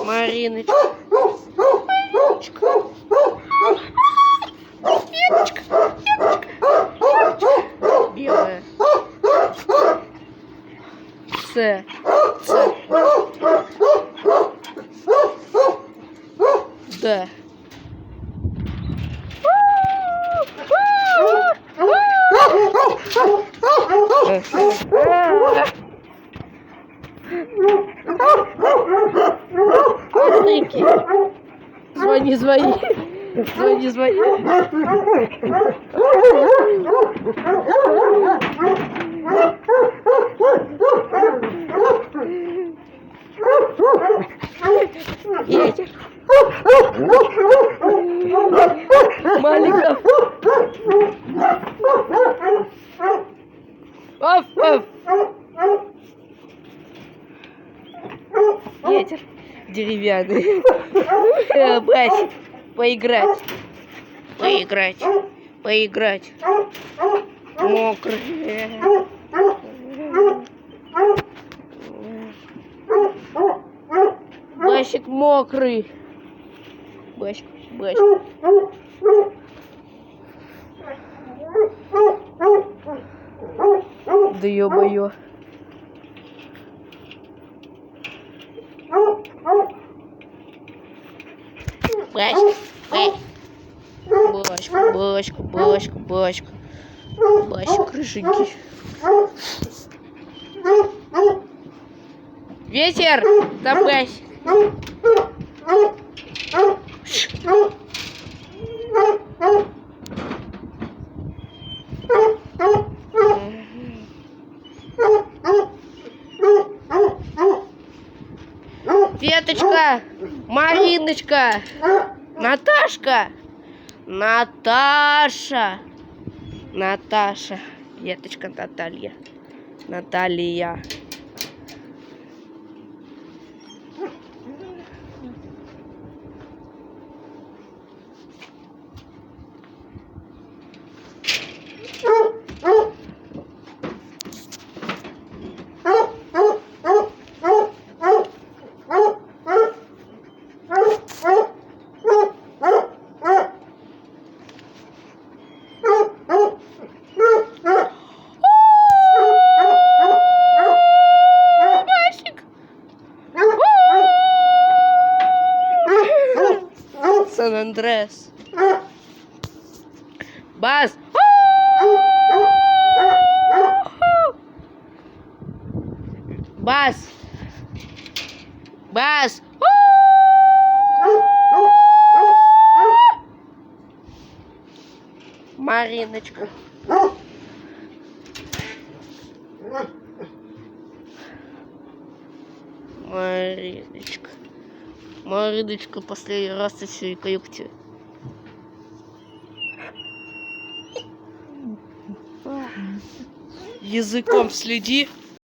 Мариночка. Мариночка. Веточка. Белая. С. Да. Звони. Звони. Ветер. Маленькая. Оф. Ветер деревянный. Басик. Поиграть. Мокрый. Басик мокрый. Басик. Да ё-моё. Басик. Басик рыженький. Ветер! Да басик. Веточка, Мариночка, Наташка, Наташа, Веточка, Наталья. Сан-Андрес. Бас. Бас. Мариночка. Мариночка, последний раз еще и каюкте. Языком следи.